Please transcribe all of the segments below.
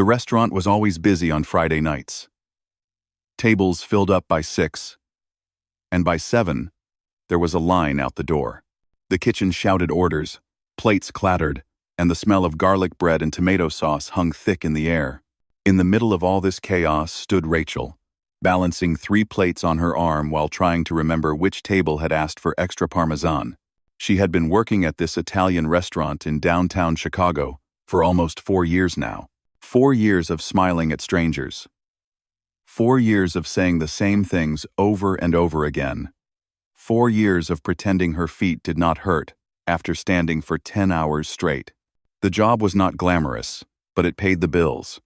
The restaurant was always busy on Friday nights. Tables filled up by 6, and by 7, there was a line out the door. The kitchen shouted orders, plates clattered, and the smell of garlic bread and tomato sauce hung thick in the air. In the middle of all this chaos stood Rachel, balancing 3 plates on her arm while trying to remember which table had asked for extra parmesan. She had been working at this Italian restaurant in downtown Chicago for almost 4 years now. 4 years of smiling at strangers. 4 years of saying the same things over and over again. 4 years of pretending her feet did not hurt after standing for 10 hours straight. The job was not glamorous, but it paid the bills.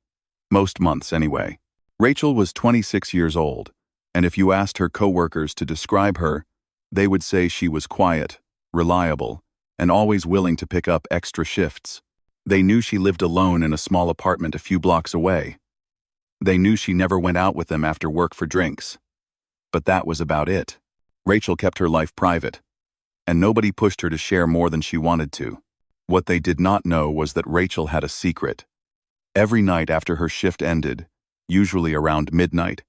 Most months anyway. Rachel was 26 years old, and if you asked her coworkers to describe her, they would say she was quiet, reliable, and always willing to pick up extra shifts. They knew she lived alone in a small apartment a few blocks away. They knew she never went out with them after work for drinks. But that was about it. Rachel kept her life private, and nobody pushed her to share more than she wanted to. What they did not know was that Rachel had a secret. Every night after her shift ended, usually around midnight,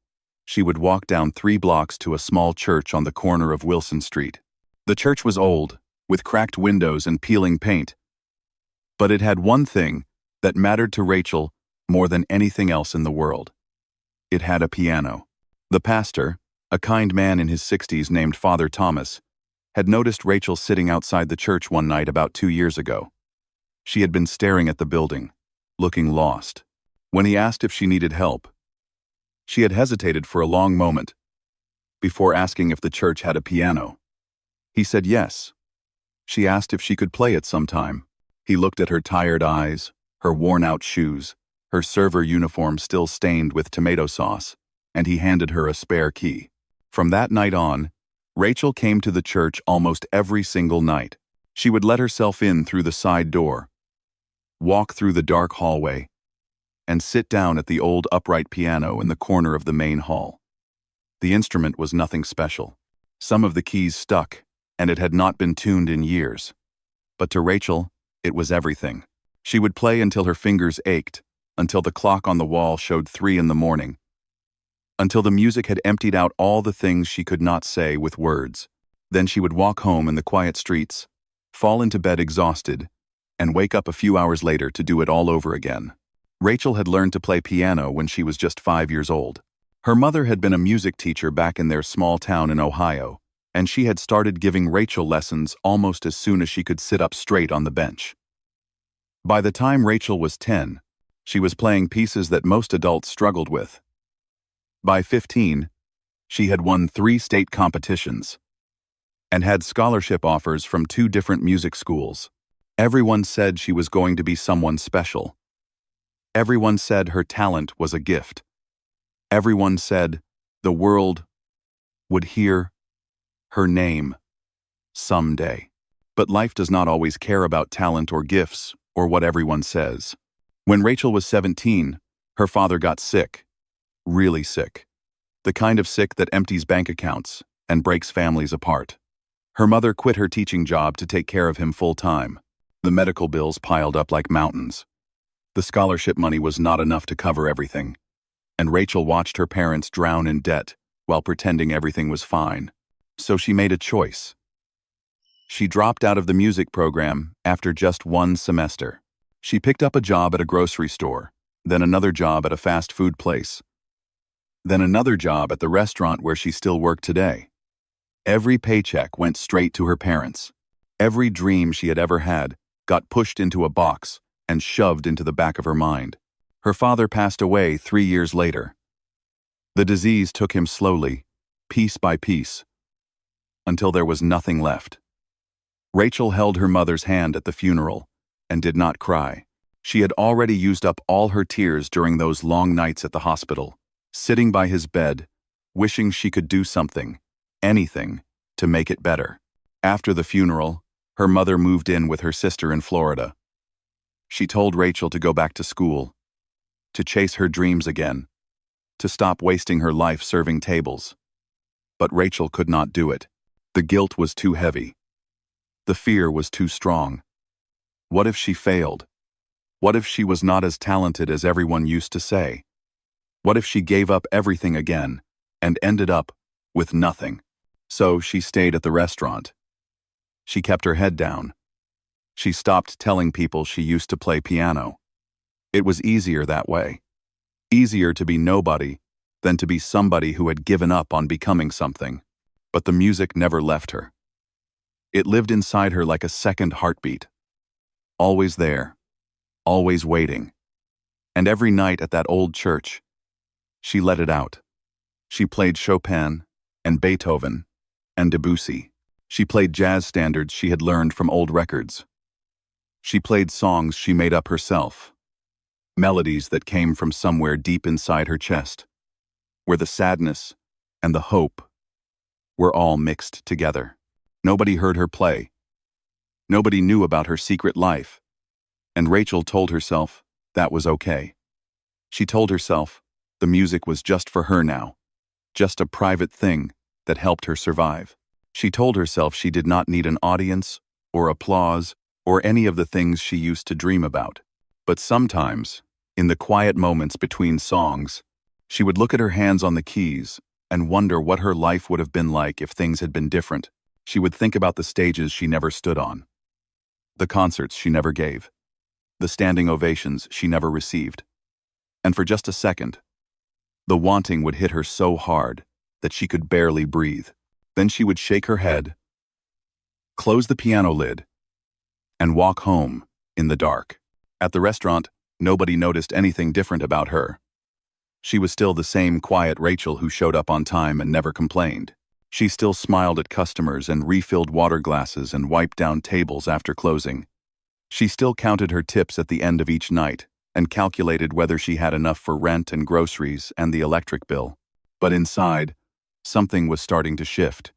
she would walk down 3 blocks to a small church on the corner of Wilson Street. The church was old, with cracked windows and peeling paint. But it had one thing that mattered to Rachel more than anything else in the world. It had a piano. The pastor, a kind man in his 60s named Father Thomas, had noticed Rachel sitting outside the church one night about 2 years ago. She had been staring at the building, looking lost. When he asked if she needed help, she had hesitated for a long moment before asking if the church had a piano. He said yes. She asked if she could play it sometime. He looked at her tired eyes, her worn-out shoes, her server uniform still stained with tomato sauce, and he handed her a spare key. From that night on, Rachel came to the church almost every single night. She would let herself in through the side door, walk through the dark hallway, and sit down at the old upright piano in the corner of the main hall. The instrument was nothing special. Some of the keys stuck, and it had not been tuned in years. But to Rachel, it was everything. She would play until her fingers ached, until the clock on the wall showed 3 in the morning, until the music had emptied out all the things she could not say with words. Then she would walk home in the quiet streets, fall into bed exhausted, and wake up a few hours later to do it all over again. Rachel had learned to play piano when she was just 5 years old. Her mother had been a music teacher back in their small town in Ohio, and she had started giving Rachel lessons almost as soon as she could sit up straight on the bench. By the time Rachel was 10, she was playing pieces that most adults struggled with. By 15, she had won 3 state competitions and had scholarship offers from 2 different music schools. Everyone said she was going to be someone special. Everyone said her talent was a gift. Everyone said the world would hear her name someday. But life does not always care about talent or gifts or what everyone says. When Rachel was 17, her father got sick, really sick. The kind of sick that empties bank accounts and breaks families apart. Her mother quit her teaching job to take care of him full-time. The medical bills piled up like mountains. The scholarship money was not enough to cover everything, and Rachel watched her parents drown in debt while pretending everything was fine. So she made a choice. She dropped out of the music program after just 1 semester. She picked up a job at a grocery store, then another job at a fast food place, then another job at the restaurant where she still worked today. Every paycheck went straight to her parents. Every dream she had ever had got pushed into a box and shoved into the back of her mind. Her father passed away 3 years later. The disease took him slowly, piece by piece, until there was nothing left. Rachel held her mother's hand at the funeral and did not cry. She had already used up all her tears during those long nights at the hospital, sitting by his bed, wishing she could do something, anything, to make it better. After the funeral, her mother moved in with her sister in Florida. She told Rachel to go back to school, to chase her dreams again, to stop wasting her life serving tables. But Rachel could not do it. The guilt was too heavy. The fear was too strong. What if she failed? What if she was not as talented as everyone used to say? What if she gave up everything again and ended up with nothing? So she stayed at the restaurant. She kept her head down. She stopped telling people she used to play piano. It was easier that way. Easier to be nobody than to be somebody who had given up on becoming something. But the music never left her. It lived inside her like a second heartbeat. Always there, always waiting. And every night at that old church, she let it out. She played Chopin and Beethoven and Debussy. She played jazz standards she had learned from old records. She played songs she made up herself. Melodies that came from somewhere deep inside her chest, where the sadness and the hope were all mixed together. Nobody heard her play. Nobody knew about her secret life. And Rachel told herself that was okay. She told herself the music was just for her now, just a private thing that helped her survive. She told herself she did not need an audience or applause or any of the things she used to dream about. But sometimes, in the quiet moments between songs, she would look at her hands on the keys and wonder what her life would have been like if things had been different. She would think about the stages she never stood on, the concerts she never gave, the standing ovations she never received. And for just a second, the wanting would hit her so hard that she could barely breathe. Then she would shake her head, close the piano lid, and walk home in the dark. At the restaurant, nobody noticed anything different about her. She was still the same quiet Rachel who showed up on time and never complained. She still smiled at customers and refilled water glasses and wiped down tables after closing. She still counted her tips at the end of each night and calculated whether she had enough for rent and groceries and the electric bill. But inside, something was starting to shift.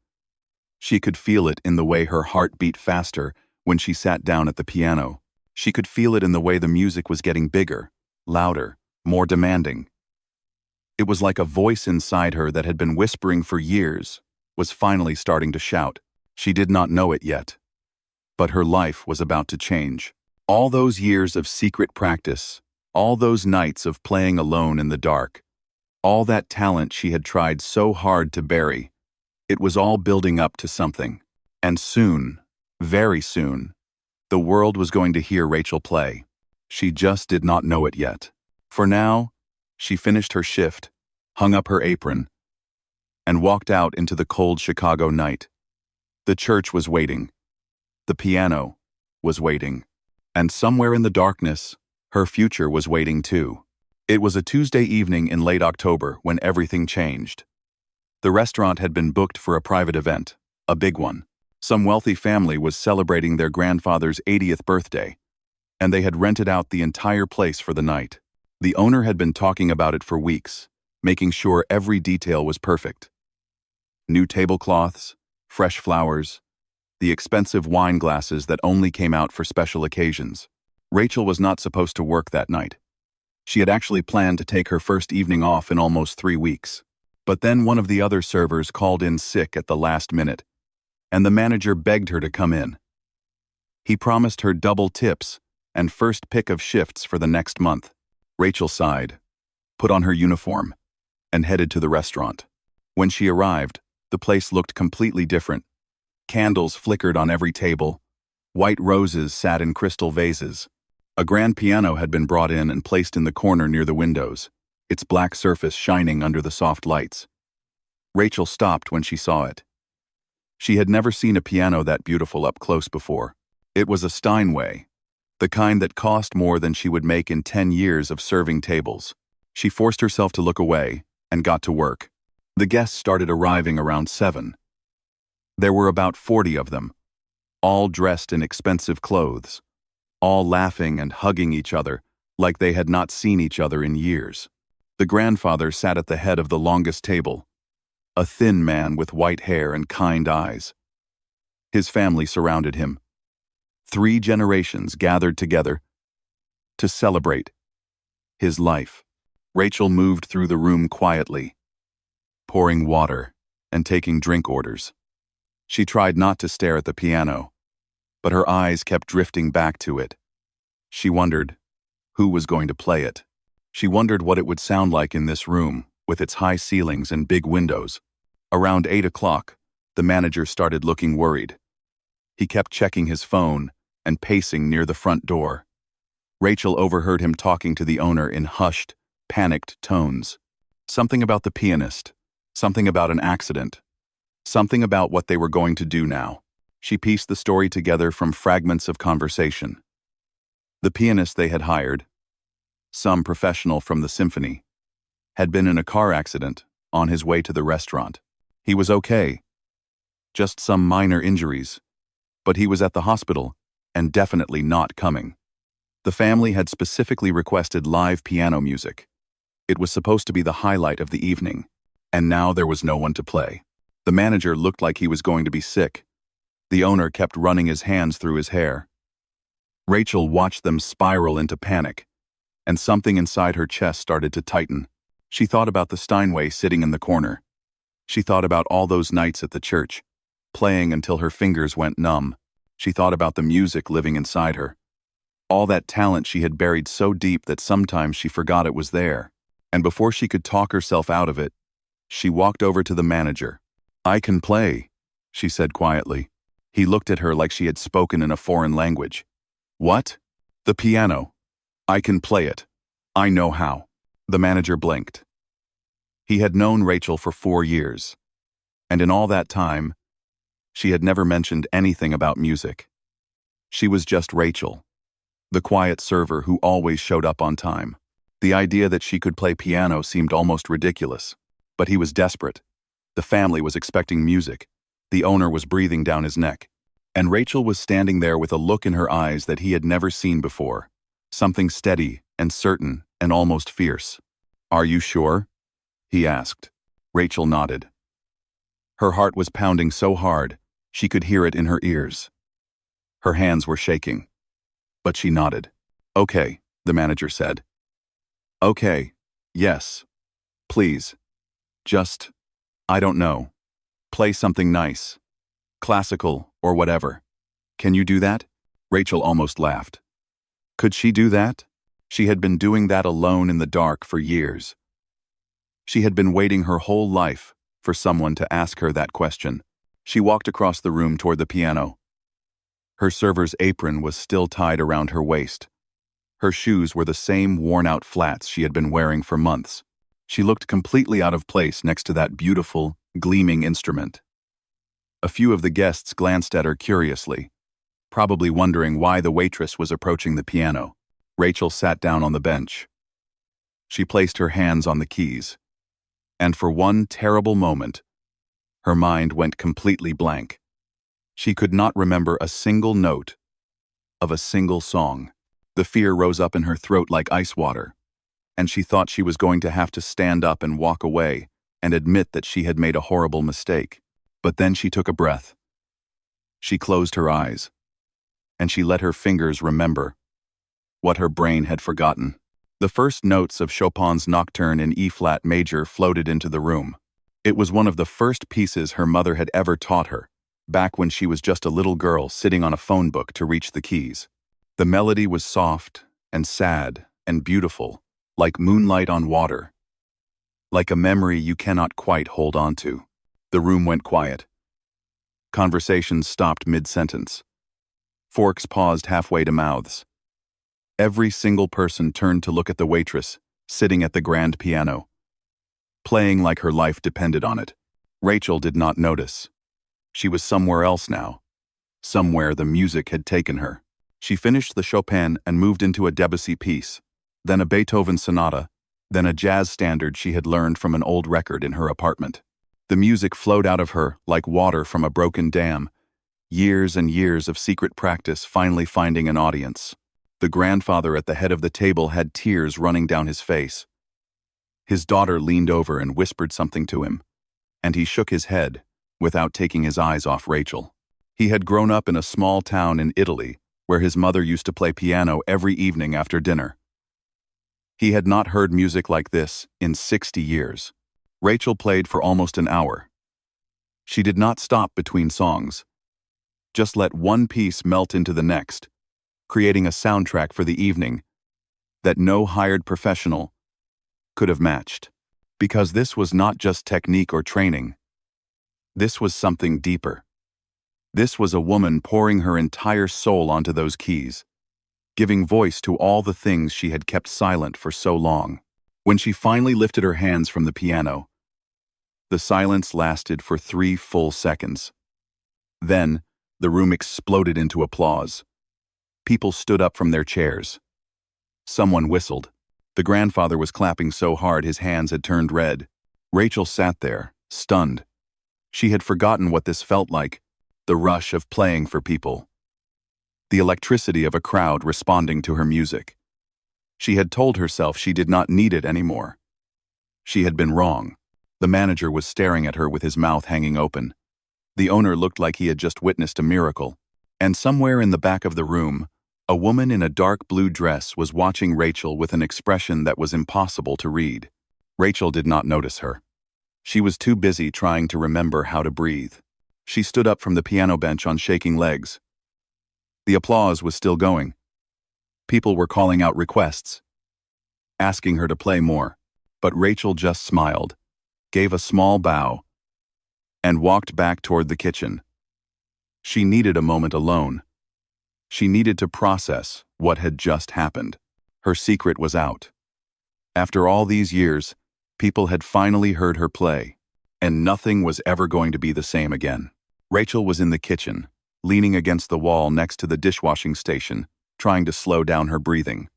She could feel it in the way her heart beat faster when she sat down at the piano. She could feel it in the way the music was getting bigger, louder, more demanding. It was like a voice inside her that had been whispering for years was finally starting to shout. She did not know it yet. But her life was about to change. All those years of secret practice, all those nights of playing alone in the dark, all that talent she had tried so hard to bury, it was all building up to something. And soon, very soon, the world was going to hear Rachel play. She just did not know it yet. For now, she finished her shift, hung up her apron, and walked out into the cold Chicago night. The church was waiting. The piano was waiting. And somewhere in the darkness, her future was waiting too. It was a Tuesday evening in late October when everything changed. The restaurant had been booked for a private event, a big one. Some wealthy family was celebrating their grandfather's 80th birthday, and they had rented out the entire place for the night. The owner had been talking about it for weeks, making sure every detail was perfect. New tablecloths, fresh flowers, the expensive wine glasses that only came out for special occasions. Rachel was not supposed to work that night. She had actually planned to take her first evening off in almost 3 weeks. But then one of the other servers called in sick at the last minute, and the manager begged her to come in. He promised her double tips and first pick of shifts for the next month. Rachel sighed, put on her uniform, and headed to the restaurant. When she arrived, the place looked completely different. Candles flickered on every table. White roses sat in crystal vases. A grand piano had been brought in and placed in the corner near the windows, its black surface shining under the soft lights. Rachel stopped when she saw it. She had never seen a piano that beautiful up close before. It was a Steinway, the kind that cost more than she would make in 10 years of serving tables. She forced herself to look away and got to work. The guests started arriving around 7. There were about 40 of them, all dressed in expensive clothes, all laughing and hugging each other like they had not seen each other in years. The grandfather sat at the head of the longest table, a thin man with white hair and kind eyes. His family surrounded him. 3 generations gathered together to celebrate his life. Rachel moved through the room quietly, pouring water and taking drink orders. She tried not to stare at the piano, but her eyes kept drifting back to it. She wondered, Who was going to play it? She wondered what it would sound like in this room, with its high ceilings and big windows. Around 8 o'clock, the manager started looking worried. He kept checking his phone and pacing near the front door. Rachel overheard him talking to the owner in hushed, panicked tones. Something about the pianist, something about an accident, something about what they were going to do now. She pieced the story together from fragments of conversation. The pianist they had hired, some professional from the symphony, had been in a car accident on his way to the restaurant. He was okay, just some minor injuries, but he was at the hospital and definitely not coming. The family had specifically requested live piano music. It was supposed to be the highlight of the evening, and now there was no one to play. The manager looked like he was going to be sick. The owner kept running his hands through his hair. Rachel watched them spiral into panic, and something inside her chest started to tighten. She thought about the Steinway sitting in the corner. She thought about all those nights at the church, playing until her fingers went numb. She thought about the music living inside her. All that talent she had buried so deep that sometimes she forgot it was there. And before she could talk herself out of it, she walked over to the manager. "I can play," she said quietly. He looked at her like she had spoken in a foreign language. "What?" "The piano. I can play it. I know how." The manager blinked. He had known Rachel for 4 years, and in all that time, she had never mentioned anything about music. She was just Rachel, the quiet server who always showed up on time. The idea that she could play piano seemed almost ridiculous, but he was desperate. The family was expecting music. The owner was breathing down his neck, and Rachel was standing there with a look in her eyes that he had never seen before, something steady and certain and almost fierce. "Are you sure?" he asked. Rachel nodded. Her heart was pounding so hard, she could hear it in her ears. Her hands were shaking, but she nodded. "Okay," the manager said. "Okay, yes. Please. Just, I don't know. Play something nice. Classical or whatever. Can you do that?" Rachel almost laughed. Could she do that? She had been doing that alone in the dark for years. She had been waiting her whole life for someone to ask her that question. She walked across the room toward the piano. Her server's apron was still tied around her waist. Her shoes were the same worn-out flats she had been wearing for months. She looked completely out of place next to that beautiful, gleaming instrument. A few of the guests glanced at her curiously, probably wondering why the waitress was approaching the piano. Rachel sat down on the bench. She placed her hands on the keys, and for one terrible moment, her mind went completely blank. She could not remember a single note of a single song. The fear rose up in her throat like ice water, and she thought she was going to have to stand up and walk away and admit that she had made a horrible mistake. But then she took a breath. She closed her eyes, and she let her fingers remember what her brain had forgotten. The first notes of Chopin's Nocturne in E-flat major floated into the room. It was one of the first pieces her mother had ever taught her, back when she was just a little girl sitting on a phone book to reach the keys. The melody was soft and sad and beautiful, like moonlight on water, like a memory you cannot quite hold on to. The room went quiet. Conversations stopped mid-sentence. Forks paused halfway to mouths. Every single person turned to look at the waitress, sitting at the grand piano, playing like her life depended on it. Rachel did not notice. She was somewhere else now. Somewhere the music had taken her. She finished the Chopin and moved into a Debussy piece, then a Beethoven sonata, then a jazz standard she had learned from an old record in her apartment. The music flowed out of her like water from a broken dam, years and years of secret practice finally finding an audience. The grandfather at the head of the table had tears running down his face. His daughter leaned over and whispered something to him, and he shook his head without taking his eyes off Rachel. He had grown up in a small town in Italy where his mother used to play piano every evening after dinner. He had not heard music like this in 60 years. Rachel played for almost an hour. She did not stop between songs, just let one piece melt into the next, creating a soundtrack for the evening that no hired professional could have matched. Because this was not just technique or training. This was something deeper. This was a woman pouring her entire soul onto those keys, giving voice to all the things she had kept silent for so long. When she finally lifted her hands from the piano, the silence lasted for 3 full seconds. Then, the room exploded into applause. People stood up from their chairs. Someone whistled. The grandfather was clapping so hard his hands had turned red. Rachel sat there, stunned. She had forgotten what this felt like, the rush of playing for people. The electricity of a crowd responding to her music. She had told herself she did not need it anymore. She had been wrong. The manager was staring at her with his mouth hanging open. The owner looked like he had just witnessed a miracle. And somewhere in the back of the room, a woman in a dark blue dress was watching Rachel with an expression that was impossible to read. Rachel did not notice her. She was too busy trying to remember how to breathe. She stood up from the piano bench on shaking legs. The applause was still going. People were calling out requests, asking her to play more. But Rachel just smiled, gave a small bow, and walked back toward the kitchen. She needed a moment alone. She needed to process what had just happened. Her secret was out. After all these years, people had finally heard her play, and nothing was ever going to be the same again. Rachel was in the kitchen, leaning against the wall next to the dishwashing station, trying to slow down her breathing.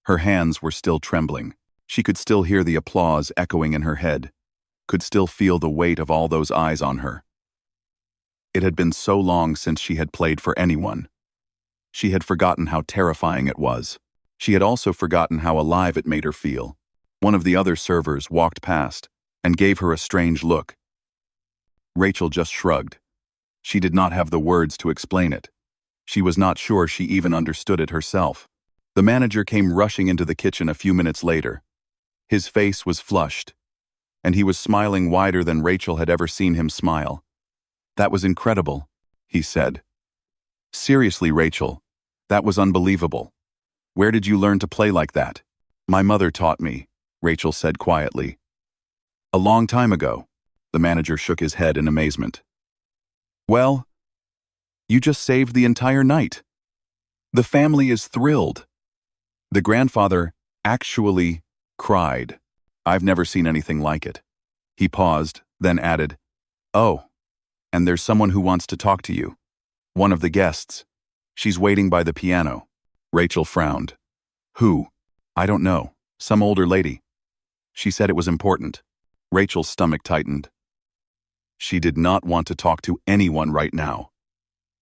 Her hands were still trembling. She could still hear the applause echoing in her head, could still feel the weight of all those eyes on her. It had been so long since she had played for anyone. She had forgotten how terrifying it was. She had also forgotten how alive it made her feel. One of the other servers walked past and gave her a strange look. Rachel just shrugged. She did not have the words to explain it. She was not sure she even understood it herself. The manager came rushing into the kitchen a few minutes later. His face was flushed, and he was smiling wider than Rachel had ever seen him smile. "That was incredible," he said. "Seriously, Rachel, that was unbelievable. Where did you learn to play like that?" "My mother taught me," Rachel said quietly. "A long time ago." The manager shook his head in amazement. "Well, you just saved the entire night. The family is thrilled." The grandfather actually cried. "I've never seen anything like it." He paused, then added, "Oh, and there's someone who wants to talk to you. One of the guests. She's waiting by the piano." Rachel frowned. "Who?" "I don't know. Some older lady. She said it was important." Rachel's stomach tightened. She did not want to talk to anyone right now.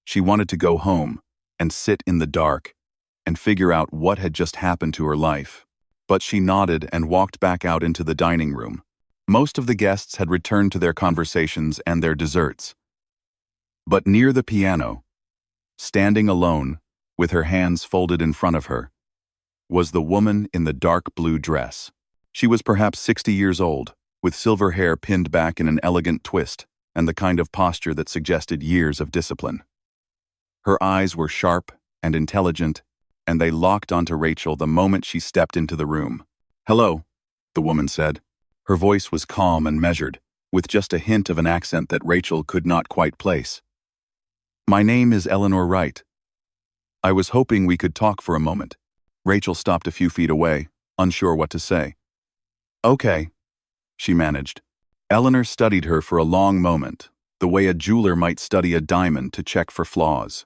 She wanted to go home and sit in the dark and figure out what had just happened to her life. But she nodded and walked back out into the dining room. Most of the guests had returned to their conversations and their desserts. But near the piano, standing alone, with her hands folded in front of her, was the woman in the dark blue dress. She was perhaps 60 years old, with silver hair pinned back in an elegant twist and the kind of posture that suggested years of discipline. Her eyes were sharp and intelligent, and they locked onto Rachel the moment she stepped into the room. "Hello," the woman said. Her voice was calm and measured, with just a hint of an accent that Rachel could not quite place. "My name is Eleanor Wright. I was hoping we could talk for a moment." Rachel stopped a few feet away, unsure what to say. "Okay," she managed. Eleanor studied her for a long moment, the way a jeweler might study a diamond to check for flaws.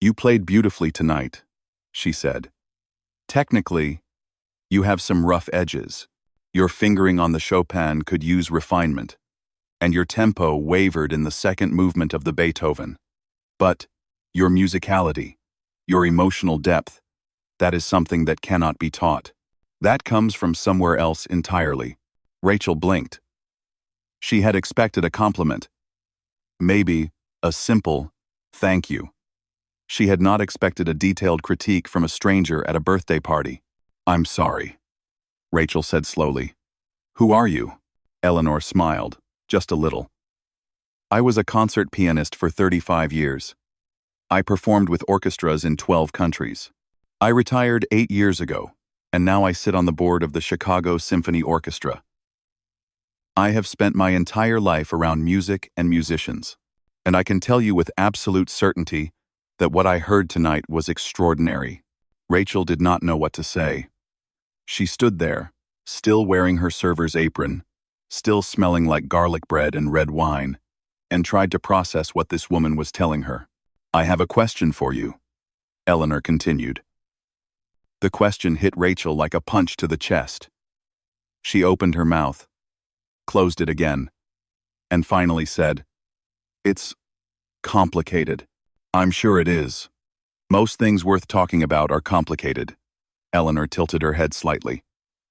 "You played beautifully tonight," she said. "Technically, you have some rough edges. Your fingering on the Chopin could use refinement, and your tempo wavered in the second movement of the Beethoven. But your musicality, your emotional depth, that is something that cannot be taught. That comes from somewhere else entirely." Rachel blinked. She had expected a compliment. Maybe a simple thank you. She had not expected a detailed critique from a stranger at a birthday party. "I'm sorry," Rachel said slowly. "Who are you?" Eleanor smiled, just a little. "I was a concert pianist for 35 years. I performed with orchestras in 12 countries. I retired 8 years ago, and now I sit on the board of the Chicago Symphony Orchestra. I have spent my entire life around music and musicians, and I can tell you with absolute certainty that what I heard tonight was extraordinary. Rachel did not know what to say. She stood there, still wearing her server's apron, still smelling like garlic bread and red wine, and tried to process what this woman was telling her. "I have a question for you," Eleanor continued. The question hit Rachel like a punch to the chest. She opened her mouth, closed it again, and finally said, "It's complicated." "I'm sure it is. Most things worth talking about are complicated." Eleanor tilted her head slightly.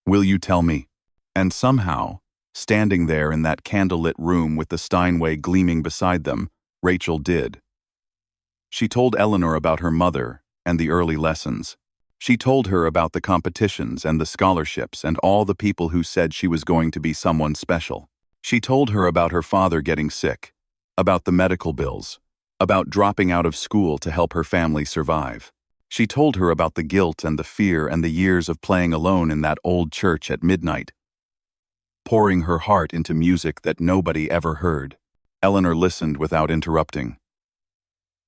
"Will you tell me?" And somehow, standing there in that candlelit room with the Steinway gleaming beside them, Rachel did. She told Eleanor about her mother and the early lessons. She told her about the competitions and the scholarships and all the people who said she was going to be someone special. She told her about her father getting sick, about the medical bills, about dropping out of school to help her family survive. She told her about the guilt and the fear and the years of playing alone in that old church at midnight, pouring her heart into music that nobody ever heard. Eleanor listened without interrupting.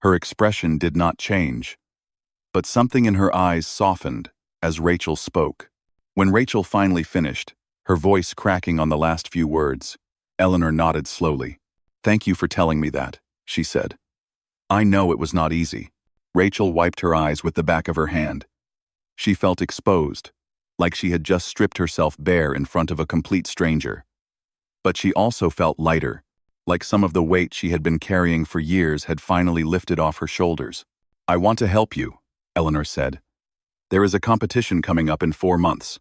Her expression did not change, but something in her eyes softened as Rachel spoke. When Rachel finally finished, her voice cracking on the last few words, Eleanor nodded slowly. "Thank you for telling me that," she said. "I know it was not easy." Rachel wiped her eyes with the back of her hand. She felt exposed, like she had just stripped herself bare in front of a complete stranger. But she also felt lighter, like some of the weight she had been carrying for years had finally lifted off her shoulders. "I want to help you," Eleanor said. "There is a competition coming up in 4 months.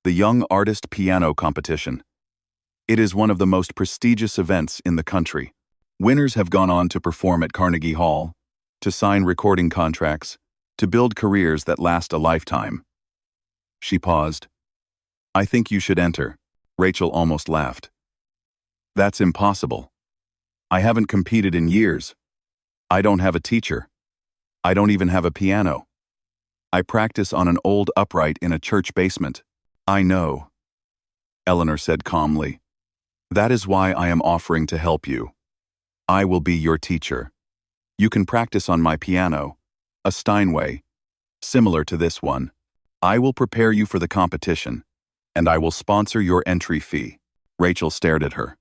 The Young Artist Piano Competition. It is one of the most prestigious events in the country. Winners have gone on to perform at Carnegie Hall, to sign recording contracts, to build careers that last a lifetime." She paused. "I think you should enter." Rachel almost laughed. "That's impossible. I haven't competed in years. I don't have a teacher. I don't even have a piano. I practice on an old upright in a church basement." "I know," Eleanor said calmly. "That is why I am offering to help you. I will be your teacher. You can practice on my piano, a Steinway, similar to this one. I will prepare you for the competition, and I will sponsor your entry fee." Rachel stared at her.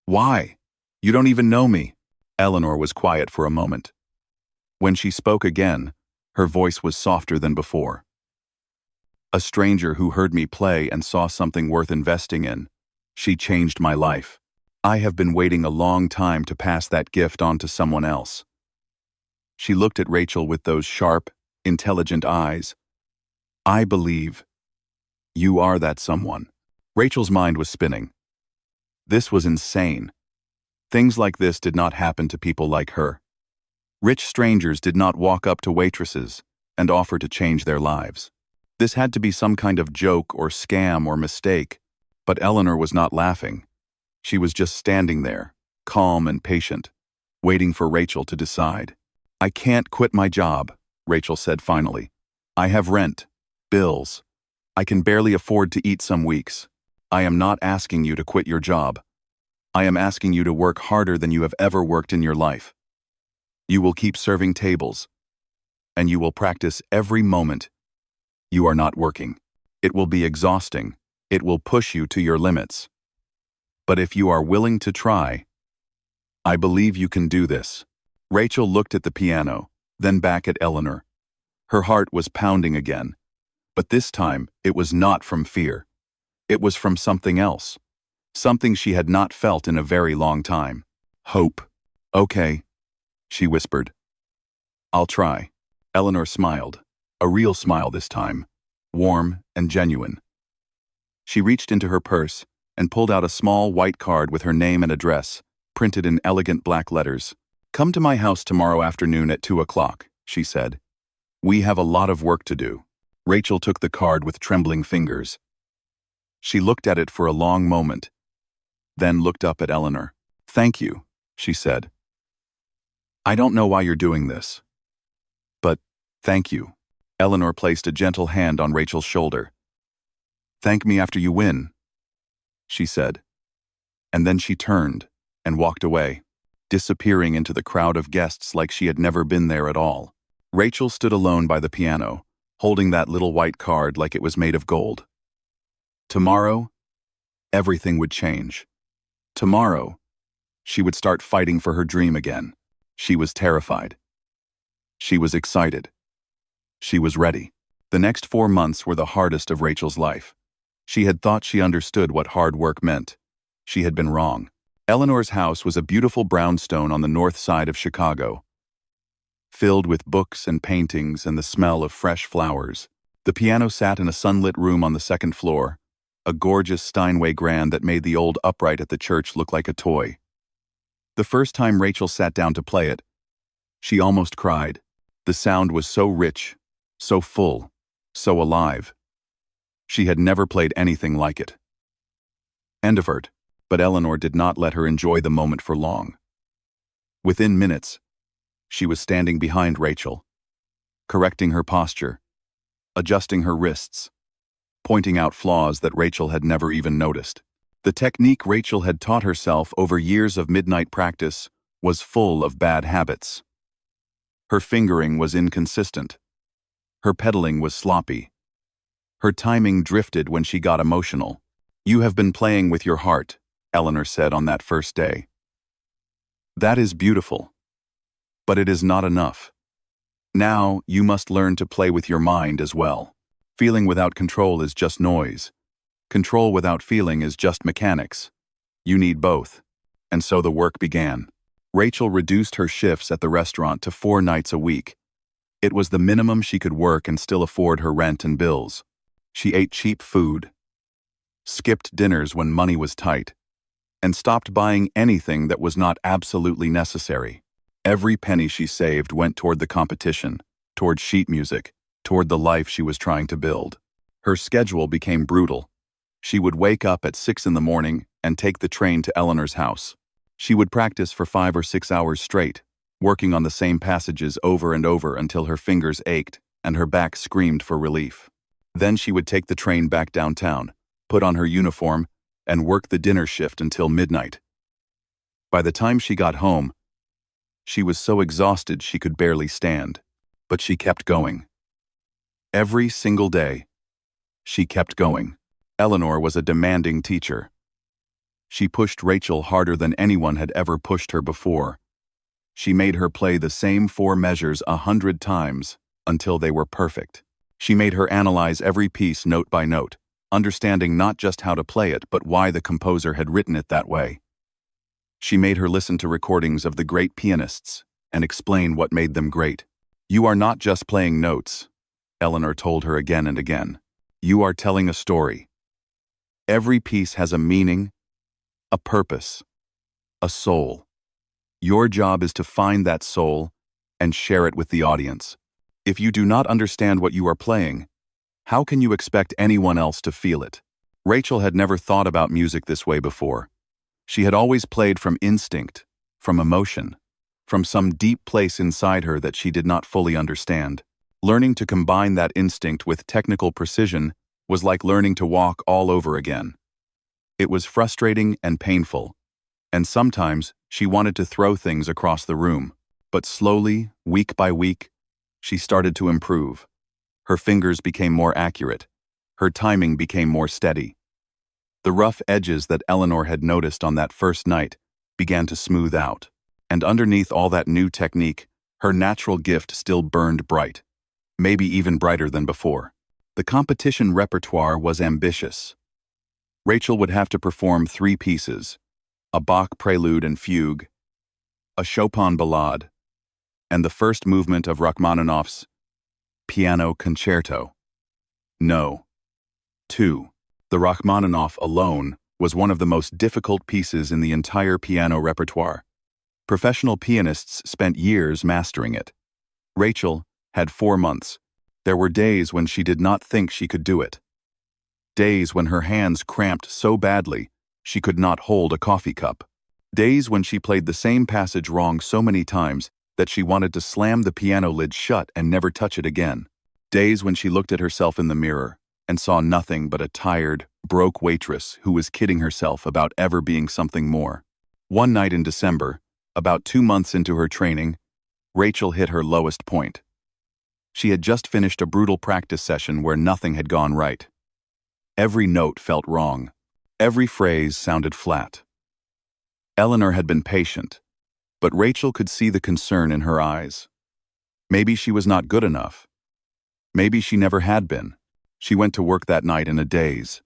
"Why? You don't even know me." Eleanor was quiet for a moment. When she spoke again, her voice was softer than before. "A stranger who heard me play and saw something worth investing in. She changed my life. I have been waiting a long time to pass that gift on to someone else." She looked at Rachel with those sharp, intelligent eyes. "I believe you are that someone." Rachel's mind was spinning. This was insane. Things like this did not happen to people like her. Rich strangers did not walk up to waitresses and offer to change their lives. This had to be some kind of joke or scam or mistake, but Eleanor was not laughing. She was just standing there, calm and patient, waiting for Rachel to decide. "I can't quit my job," Rachel said finally. "I have rent, bills. I can barely afford to eat some weeks. I am not asking you to quit your job. I am asking you to work harder than you have ever worked in your life. You will keep serving tables, and you will practice every moment you are not working. It will be exhausting. It will push you to your limits. But if you are willing to try, I believe you can do this." Rachel looked at the piano, then back at Eleanor. Her heart was pounding again, but this time it was not from fear. It was from something else, something she had not felt in a very long time. Hope. "Okay," she whispered. "I'll try." Eleanor smiled, a real smile this time, warm and genuine. She reached into her purse and pulled out a small white card with her name and address, printed in elegant black letters. "Come to my house tomorrow afternoon at 2 o'clock, she said. "We have a lot of work to do." Rachel took the card with trembling fingers. She looked at it for a long moment, then looked up at Eleanor. "Thank you," she said. "I don't know why you're doing this, but thank you." Eleanor placed a gentle hand on Rachel's shoulder. "Thank me after you win," she said. And then she turned and walked away, disappearing into the crowd of guests like she had never been there at all. Rachel stood alone by the piano, holding that little white card like it was made of gold. Tomorrow, everything would change. Tomorrow, she would start fighting for her dream again. She was terrified. She was excited. She was ready. The next 4 months were the hardest of Rachel's life. She had thought she understood what hard work meant. She had been wrong. Eleanor's house was a beautiful brownstone on the north side of Chicago, filled with books and paintings and the smell of fresh flowers. The piano sat in a sunlit room on the second floor, a gorgeous Steinway grand that made the old upright at the church look like a toy. The first time Rachel sat down to play it, she almost cried. The sound was so rich, so full, so alive. She had never played anything like it. End of it. But Eleanor did not let her enjoy the moment for long. Within minutes, she was standing behind Rachel, correcting her posture, adjusting her wrists, pointing out flaws that Rachel had never even noticed. The technique Rachel had taught herself over years of midnight practice was full of bad habits. Her fingering was inconsistent. Her pedaling was sloppy. Her timing drifted when she got emotional. "You have been playing with your heart," Eleanor said on that first day. "That is beautiful. But it is not enough. Now you must learn to play with your mind as well. Feeling without control is just noise. Control without feeling is just mechanics. You need both." And so the work began. Rachel reduced her shifts at the restaurant to 4 nights a week. It was the minimum she could work and still afford her rent and bills. She ate cheap food, skipped dinners when money was tight, and stopped buying anything that was not absolutely necessary. Every penny she saved went toward the competition, toward sheet music, toward the life she was trying to build. Her schedule became brutal. She would wake up at 6 in the morning and take the train to Eleanor's house. She would practice for 5 or 6 hours straight, working on the same passages over and over until her fingers ached and her back screamed for relief. Then she would take the train back downtown, put on her uniform, and work the dinner shift until midnight. By the time she got home, she was so exhausted she could barely stand, but she kept going. Every single day, she kept going. Eleanor was a demanding teacher. She pushed Rachel harder than anyone had ever pushed her before. She made her play the same 4 measures 100 times until they were perfect. She made her analyze every piece note by note, understanding not just how to play it, but why the composer had written it that way. She made her listen to recordings of the great pianists and explain what made them great. "You are not just playing notes," Eleanor told her again and again. "You are telling a story. Every piece has a meaning, a purpose, a soul. Your job is to find that soul and share it with the audience. If you do not understand what you are playing, how can you expect anyone else to feel it?" Rachel had never thought about music this way before. She had always played from instinct, from emotion, from some deep place inside her that she did not fully understand. Learning to combine that instinct with technical precision was like learning to walk all over again. It was frustrating and painful, and sometimes she wanted to throw things across the room. But slowly, week by week, she started to improve. Her fingers became more accurate. Her timing became more steady. The rough edges that Eleanor had noticed on that first night began to smooth out. And underneath all that new technique, her natural gift still burned bright, maybe even brighter than before. The competition repertoire was ambitious. Rachel would have to perform 3 pieces, a Bach prelude and fugue, a Chopin ballade, and the first movement of Rachmaninoff's Piano Concerto. No. 2. The Rachmaninoff alone was one of the most difficult pieces in the entire piano repertoire. Professional pianists spent years mastering it. Rachel had 4 months. There were days when she did not think she could do it. Days when her hands cramped so badly she could not hold a coffee cup. Days when she played the same passage wrong so many times that she wanted to slam the piano lid shut and never touch it again. Days when she looked at herself in the mirror and saw nothing but a tired, broke waitress who was kidding herself about ever being something more. One night in December, about 2 months into her training, Rachel hit her lowest point. She had just finished a brutal practice session where nothing had gone right. Every note felt wrong. Every phrase sounded flat. Eleanor had been patient, but Rachel could see the concern in her eyes. Maybe she was not good enough. Maybe she never had been. She went to work that night in a daze.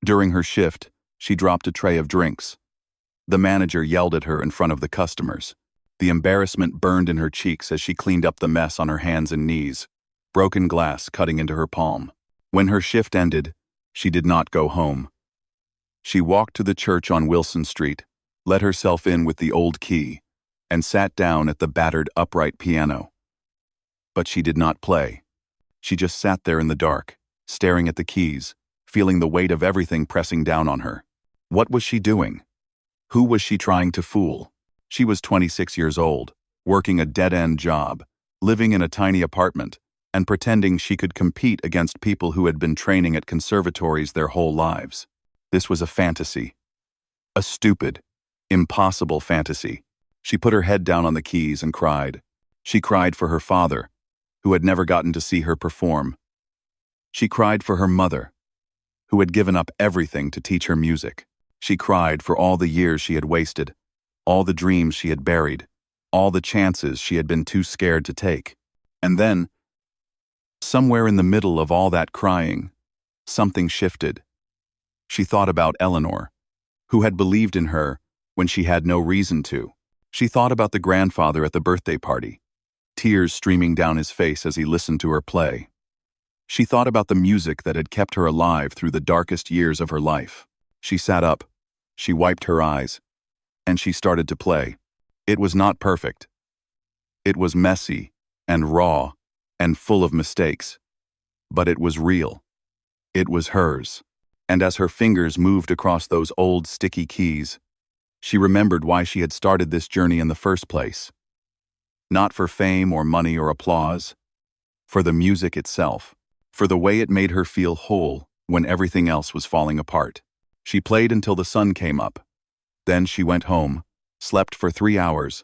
During her shift, she dropped a tray of drinks. The manager yelled at her in front of the customers. The embarrassment burned in her cheeks as she cleaned up the mess on her hands and knees, broken glass cutting into her palm. When her shift ended, she did not go home. She walked to the church on Wilson Street, let herself in with the old key, and sat down at the battered upright piano. But she did not play. She just sat there in the dark, staring at the keys, feeling the weight of everything pressing down on her. What was she doing? Who was she trying to fool? She was 26 years old, working a dead-end job, living in a tiny apartment, and pretending she could compete against people who had been training at conservatories their whole lives. This was a fantasy. A stupid, impossible fantasy. She put her head down on the keys and cried. She cried for her father, who had never gotten to see her perform. She cried for her mother, who had given up everything to teach her music. She cried for all the years she had wasted, all the dreams she had buried, all the chances she had been too scared to take. And then, somewhere in the middle of all that crying, something shifted. She thought about Eleanor, who had believed in her when she had no reason to. She thought about the grandfather at the birthday party, tears streaming down his face as he listened to her play. She thought about the music that had kept her alive through the darkest years of her life. She sat up, she wiped her eyes, and she started to play. It was not perfect. It was messy and raw and full of mistakes, but it was real. It was hers. And as her fingers moved across those old sticky keys, she remembered why she had started this journey in the first place. Not for fame or money or applause, for the music itself, for the way it made her feel whole when everything else was falling apart. She played until the sun came up. Then she went home, slept for 3 hours,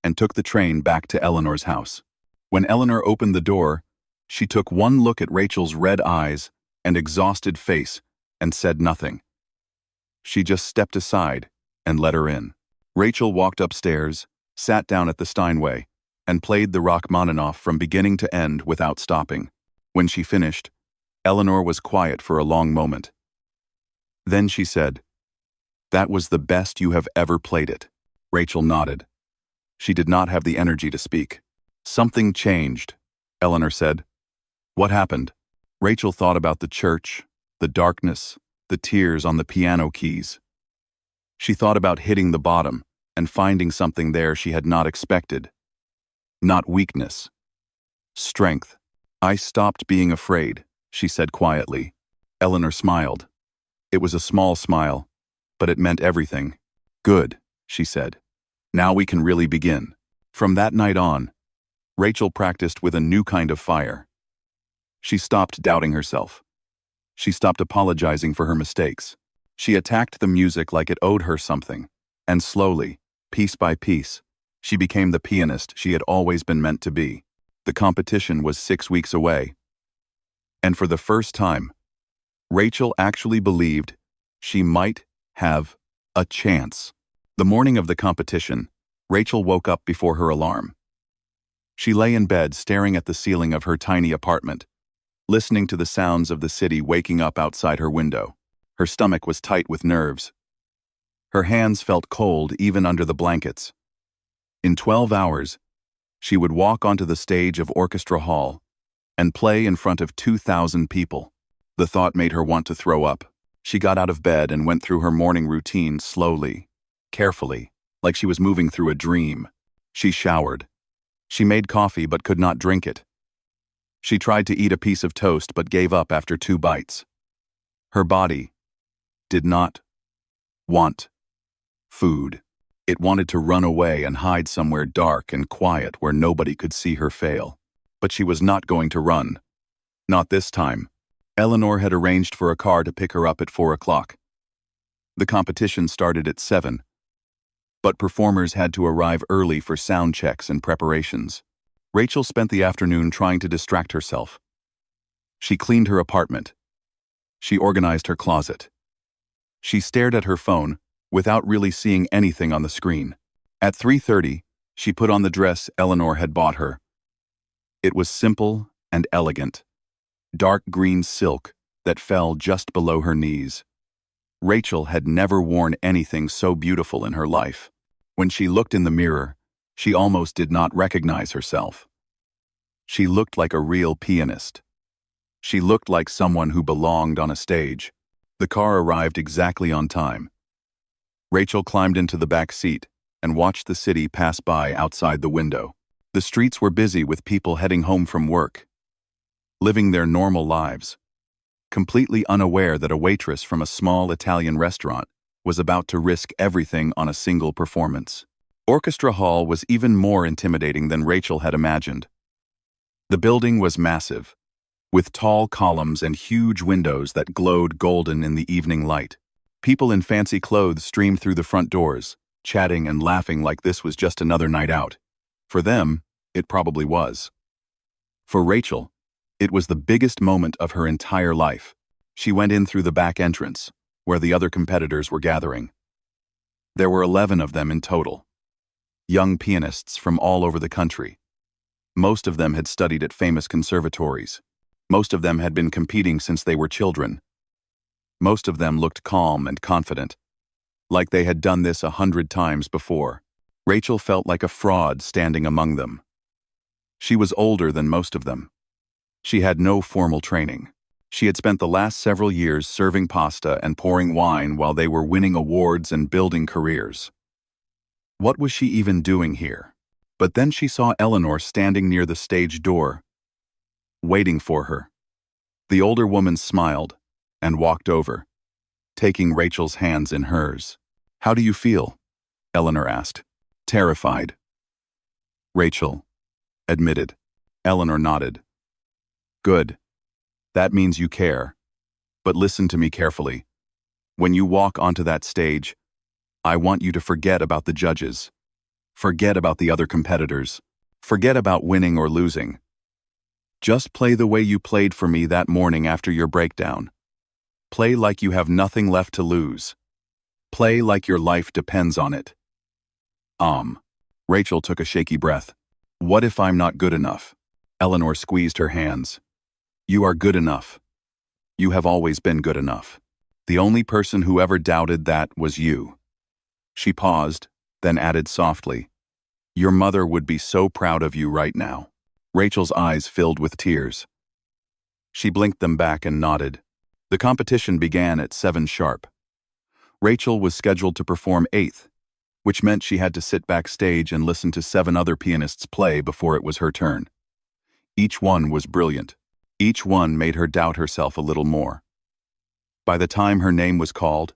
and took the train back to Eleanor's house. When Eleanor opened the door, she took one look at Rachel's red eyes and exhausted face and said nothing. She just stepped aside and let her in. Rachel walked upstairs, sat down at the Steinway, and played the Rachmaninoff from beginning to end without stopping. When she finished, Eleanor was quiet for a long moment. Then she said, "That was the best you have ever played it." Rachel nodded. She did not have the energy to speak. "Something changed," Eleanor said. "What happened?" Rachel thought about the church, the darkness, the tears on the piano keys. She thought about hitting the bottom and finding something there she had not expected. Not weakness. Strength. "I stopped being afraid," she said quietly. Eleanor smiled. It was a small smile, but it meant everything. "Good," she said. "Now we can really begin." From that night on, Rachel practiced with a new kind of fire. She stopped doubting herself. She stopped apologizing for her mistakes. She attacked the music like it owed her something, and slowly, piece by piece, she became the pianist she had always been meant to be. The competition was 6 weeks away. And for the first time, Rachel actually believed she might have a chance. The morning of the competition, Rachel woke up before her alarm. She lay in bed staring at the ceiling of her tiny apartment, listening to the sounds of the city waking up outside her window. Her stomach was tight with nerves. Her hands felt cold even under the blankets. In 12 hours, she would walk onto the stage of Orchestra Hall and play in front of 2,000 people. The thought made her want to throw up. She got out of bed and went through her morning routine slowly, carefully, like she was moving through a dream. She showered. She made coffee but could not drink it. She tried to eat a piece of toast but gave up after 2 bites. Her body did not want food. It wanted to run away and hide somewhere dark and quiet where nobody could see her fail. But she was not going to run. Not this time. Eleanor had arranged for a car to pick her up at 4 o'clock. The competition started at 7, but performers had to arrive early for sound checks and preparations. Rachel spent the afternoon trying to distract herself. She cleaned her apartment. She organized her closet. She stared at her phone without really seeing anything on the screen. At 3:30, she put on the dress Eleanor had bought her. It was simple and elegant. Dark green silk that fell just below her knees. Rachel had never worn anything so beautiful in her life. When she looked in the mirror, she almost did not recognize herself. She looked like a real pianist. She looked like someone who belonged on a stage. The car arrived exactly on time. Rachel climbed into the back seat and watched the city pass by outside the window. The streets were busy with people heading home from work, living their normal lives, completely unaware that a waitress from a small Italian restaurant was about to risk everything on a single performance. Orchestra Hall was even more intimidating than Rachel had imagined. The building was massive, with tall columns and huge windows that glowed golden in the evening light. People in fancy clothes streamed through the front doors, chatting and laughing like this was just another night out. For them, it probably was. For Rachel, it was the biggest moment of her entire life. She went in through the back entrance, where the other competitors were gathering. There were 11 of them in total. Young pianists from all over the country. Most of them had studied at famous conservatories. Most of them had been competing since they were children. Most of them looked calm and confident, like they had done this 100 times before. Rachel felt like a fraud standing among them. She was older than most of them. She had no formal training. She had spent the last several years serving pasta and pouring wine while they were winning awards and building careers. What was she even doing here? But then she saw Eleanor standing near the stage door, waiting for her. The older woman smiled and walked over, taking Rachel's hands in hers. "How do you feel?" Eleanor asked. "Terrified," Rachel admitted. Eleanor nodded. "Good. That means you care. But listen to me carefully. When you walk onto that stage, I want you to forget about the judges. Forget about the other competitors. Forget about winning or losing. Just play the way you played for me that morning after your breakdown. Play like you have nothing left to lose. Play like your life depends on it." Rachel took a shaky breath. "What if I'm not good enough?" Eleanor squeezed her hands. "You are good enough. You have always been good enough. The only person who ever doubted that was you." She paused, then added softly, "Your mother would be so proud of you right now." Rachel's eyes filled with tears. She blinked them back and nodded. The competition began at 7 sharp. Rachel was scheduled to perform 8th, which meant she had to sit backstage and listen to 7 other pianists play before it was her turn. Each one was brilliant. Each one made her doubt herself a little more. By the time her name was called,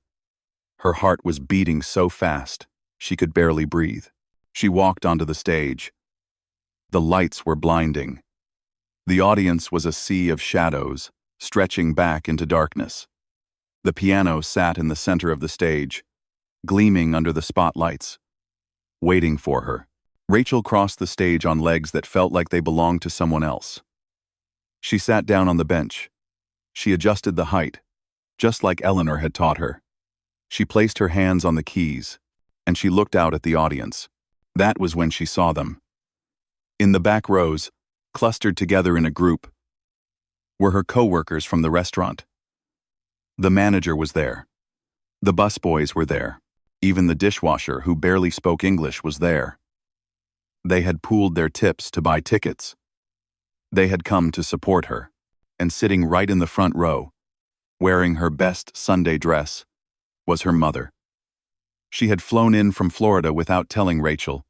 her heart was beating so fast she could barely breathe. She walked onto the stage. The lights were blinding. The audience was a sea of shadows, stretching back into darkness. The piano sat in the center of the stage, gleaming under the spotlights, waiting for her. Rachel crossed the stage on legs that felt like they belonged to someone else. She sat down on the bench. She adjusted the height, just like Eleanor had taught her. She placed her hands on the keys, and she looked out at the audience. That was when she saw them. In the back rows, clustered together in a group, were her co-workers from the restaurant. The manager was there. The busboys were there. Even the dishwasher, who barely spoke English, was there. They had pooled their tips to buy tickets. They had come to support her, and sitting right in the front row, wearing her best Sunday dress, was her mother. She had flown in from Florida without telling Rachel,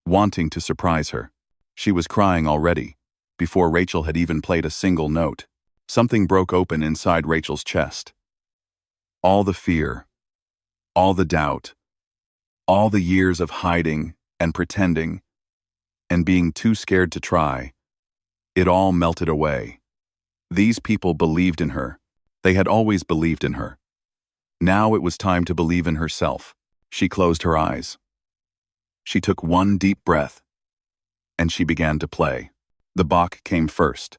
wanting to surprise her. She was crying already, before Rachel had even played a single note. Something broke open inside Rachel's chest. All the fear, all the doubt, all the years of hiding and pretending and being too scared to try, it all melted away. These people believed in her. They had always believed in her. Now it was time to believe in herself. She closed her eyes. She took one deep breath, and she began to play. The Bach came first.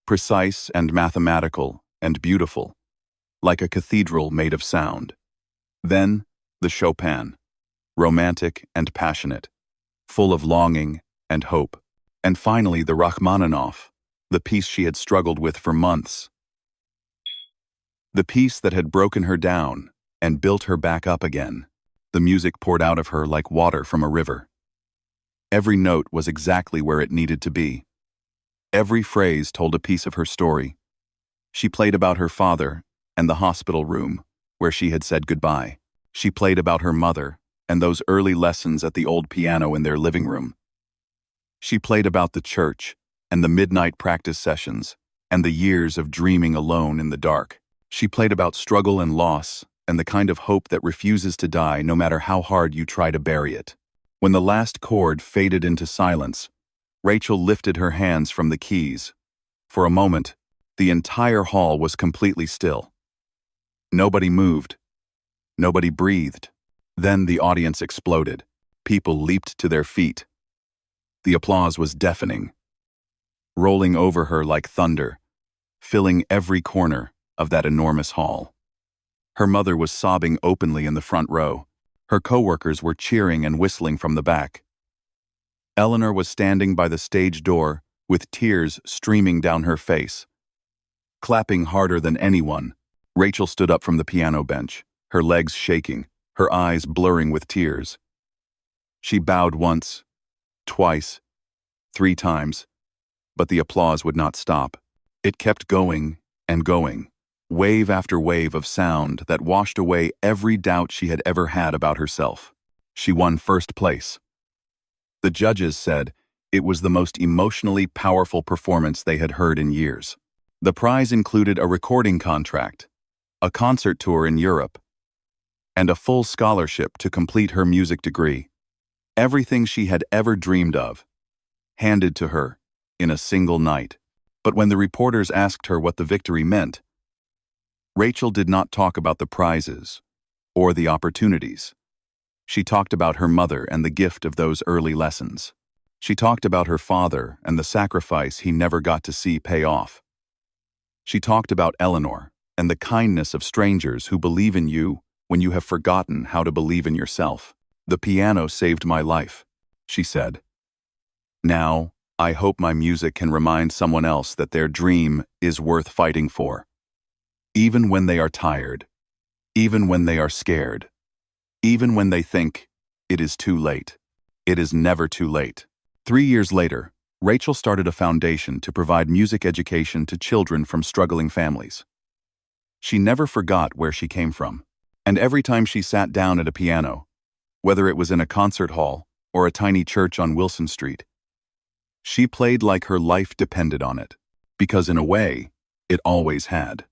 Precise and mathematical and beautiful, like a cathedral made of sound. Then, the Chopin, romantic and passionate, full of longing and hope. And finally, the Rachmaninoff, the piece she had struggled with for months. The piece that had broken her down and built her back up again. The music poured out of her like water from a river. Every note was exactly where it needed to be. Every phrase told a piece of her story. She played about her father and the hospital room where she had said goodbye. She played about her mother and those early lessons at the old piano in their living room. She played about the church and the midnight practice sessions and the years of dreaming alone in the dark. She played about struggle and loss and the kind of hope that refuses to die no matter how hard you try to bury it. When the last chord faded into silence, Rachel lifted her hands from the keys. For a moment, the entire hall was completely still. Nobody moved. Nobody breathed. Then the audience exploded. People leaped to their feet. The applause was deafening, rolling over her like thunder, filling every corner of that enormous hall. Her mother was sobbing openly in the front row. Her coworkers were cheering and whistling from the back. Eleanor was standing by the stage door with tears streaming down her face. Clapping harder than anyone, Rachel stood up from the piano bench, her legs shaking, her eyes blurring with tears. She bowed once, twice, 3 times, but the applause would not stop. It kept going and going, wave after wave of sound that washed away every doubt she had ever had about herself. She won first place. The judges said it was the most emotionally powerful performance they had heard in years. The prize included a recording contract, a concert tour in Europe, and a full scholarship to complete her music degree. Everything she had ever dreamed of, handed to her in a single night. But when the reporters asked her what the victory meant, Rachel did not talk about the prizes or the opportunities. She talked about her mother and the gift of those early lessons. She talked about her father and the sacrifice he never got to see pay off. She talked about Eleanor and the kindness of strangers who believe in you when you have forgotten how to believe in yourself. "The piano saved my life," she said. "Now, I hope my music can remind someone else that their dream is worth fighting for. Even when they are tired, even when they are scared, even when they think it is too late. It is never too late." 3 years later, Rachel started a foundation to provide music education to children from struggling families. She never forgot where she came from, and every time she sat down at a piano, whether it was in a concert hall or a tiny church on Wilson Street, she played like her life depended on it, because in a way, it always had.